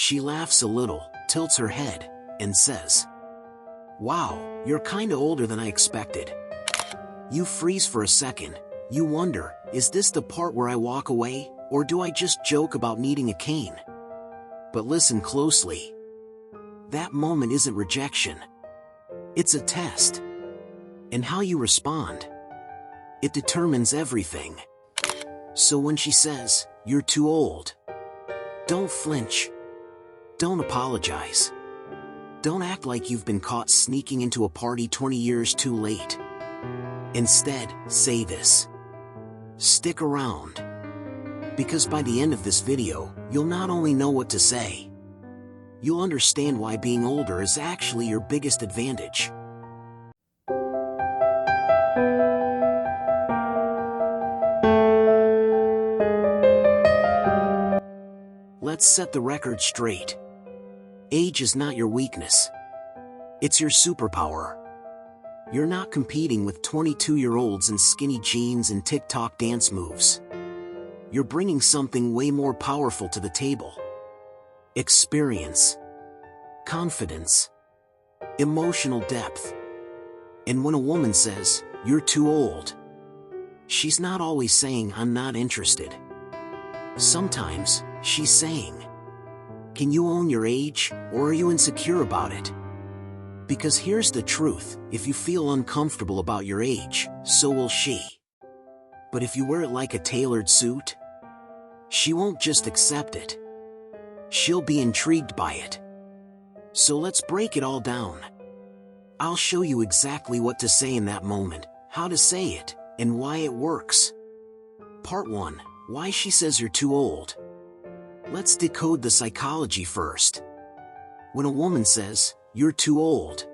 She laughs a little, tilts her head, and says, "Wow, you're kinda older than I expected." You freeze for a second. You wonder, is this the part where I walk away, or do I just joke about needing a cane? But listen closely. That moment isn't rejection. It's a test. And how you respond, it determines everything. So when she says, "You're too old," don't flinch. Don't apologize. Don't act like you've been caught sneaking into a party 20 years too late. Instead, say this: stick around. Because by the end of this video, you'll not only know what to say, you'll understand why being older is actually your biggest advantage. Let's set the record straight. Age is not your weakness. It's your superpower. You're not competing with 22-year-olds in skinny jeans and TikTok dance moves. You're bringing something way more powerful to the table. Experience, confidence, emotional depth. And when a woman says, "You're too old," she's not always saying, "I'm not interested." Sometimes, she's saying, "Can you own your age, or are you insecure about it?" Because here's the truth, if you feel uncomfortable about your age, so will she. But if you wear it like a tailored suit, she won't just accept it. She'll be intrigued by it. So let's break it all down. I'll show you exactly what to say in that moment, how to say it, and why it works. Part 1. Why she says you're too old. Let's decode the psychology first. When a woman says, "You're too old,"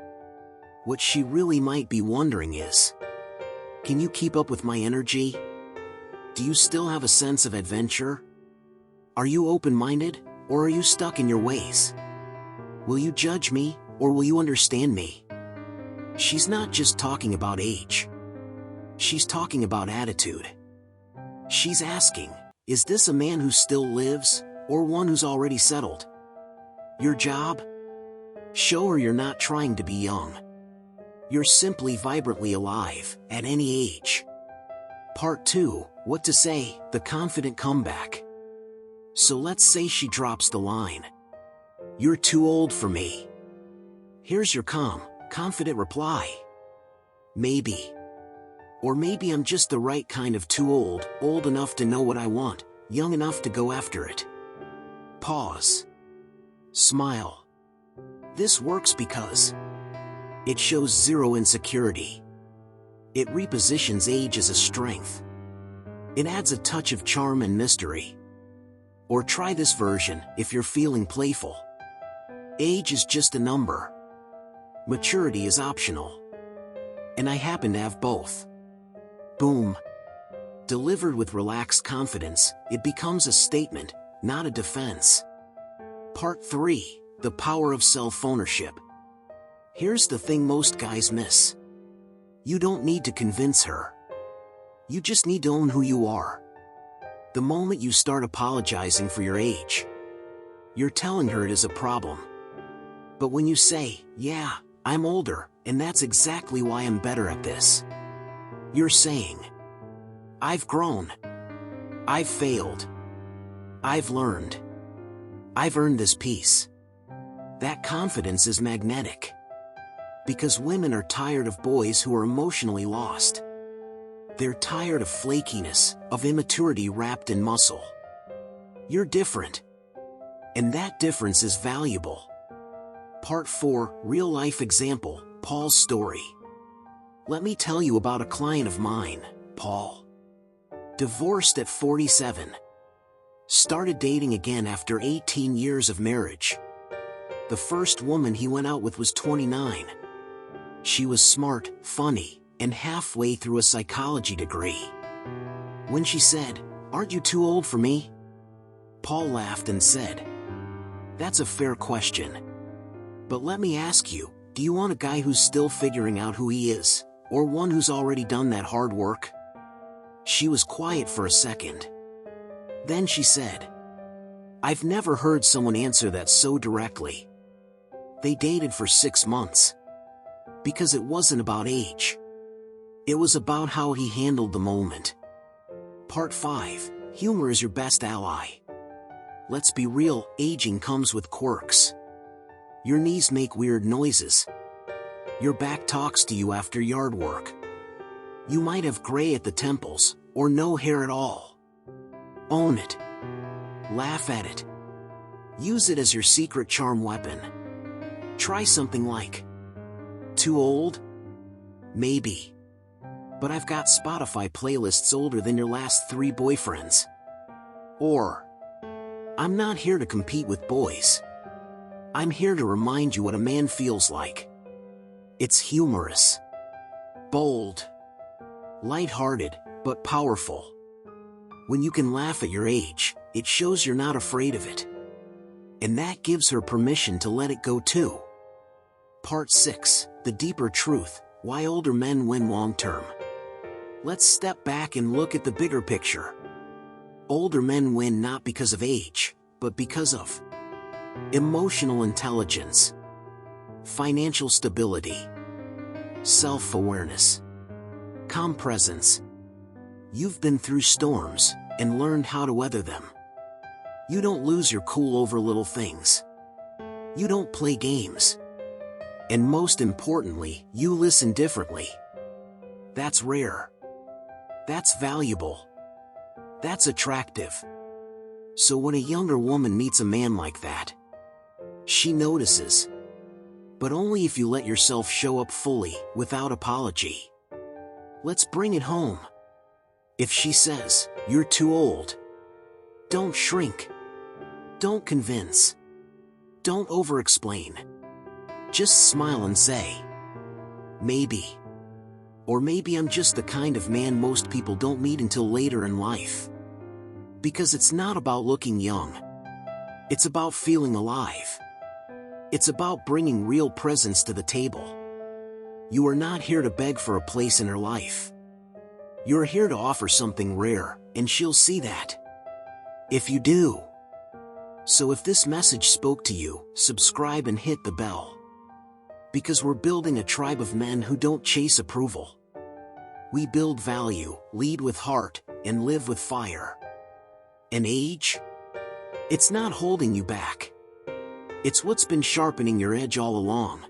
what she really might be wondering is, can you keep up with my energy? Do you still have a sense of adventure? Are you open-minded, or are you stuck in your ways? Will you judge me, or will you understand me? She's not just talking about age. She's talking about attitude. She's asking, is this a man who still lives, or one who's already settled? Your job? Show her you're not trying to be young. You're simply vibrantly alive, at any age. Part 2, what to say, the confident comeback. So let's say she drops the line, "You're too old for me." Here's your calm, confident reply. Maybe. Or maybe I'm just the right kind of too old, old enough to know what I want, young enough to go after it. Pause. Smile. This works because it shows zero insecurity. It repositions age as a strength. It adds a touch of charm and mystery. Or try this version if you're feeling playful. Age is just a number. Maturity is optional. And I happen to have both. Boom. Delivered with relaxed confidence, it becomes a statement, not a defense. Part 3, the power of self-ownership. Here's the thing most guys miss. You don't need to convince her. You just need to own who you are. The moment you start apologizing for your age, you're telling her it is a problem. But when you say, "Yeah, I'm older, and that's exactly why I'm better at this," you're saying, "I've grown. I've failed. I've learned. I've earned this peace." That confidence is magnetic. Because women are tired of boys who are emotionally lost. They're tired of flakiness, of immaturity wrapped in muscle. You're different. And that difference is valuable. Part 4, real-life example, Paul's story. Let me tell you about a client of mine, Paul. Divorced at 47. Started dating again after 18 years of marriage. The first woman he went out with was 29. She was smart, funny, and halfway through a psychology degree. When she said, "Aren't you too old for me?" Paul laughed and said, "That's a fair question. But let me ask you, do you want a guy who's still figuring out who he is, or one who's already done that hard work?" She was quiet for a second. Then she said, I've never heard someone answer that so directly. They dated for 6 months. Because it wasn't about age. It was about how he handled the moment. Part 5. Humor is your best ally. Let's be real, aging comes with quirks. Your knees make weird noises. Your back talks to you after yard work. You might have gray at the temples, or no hair at all. Own it. Laugh at it. Use it as your secret charm weapon. Try something like, too old? Maybe. But I've got Spotify playlists older than your last 3 boyfriends. Or, I'm not here to compete with boys. I'm here to remind you what a man feels like. It's humorous. Bold. Light-hearted, but powerful. When you can laugh at your age, it shows you're not afraid of it. And that gives her permission to let it go too. Part 6. The deeper truth, why older men win long-term. Let's step back and look at the bigger picture. Older men win not because of age, but because of emotional intelligence, financial stability, self-awareness, calm presence. You've been through storms and learned how to weather them. You don't lose your cool over little things. You don't play games. And most importantly, you listen differently. That's rare. That's valuable. That's attractive. So when a younger woman meets a man like that, she notices. But only if you let yourself show up fully, without apology. Let's bring it home. If she says, "You're too old," don't shrink. Don't convince. Don't over-explain. Just smile and say, maybe. Or maybe I'm just the kind of man most people don't meet until later in life. Because it's not about looking young. It's about feeling alive. It's about bringing real presence to the table. You are not here to beg for a place in her life. You're here to offer something rare, and she'll see that. If you do. So if this message spoke to you, subscribe and hit the bell. Because we're building a tribe of men who don't chase approval. We build value, lead with heart, and live with fire. And age? It's not holding you back. It's what's been sharpening your edge all along.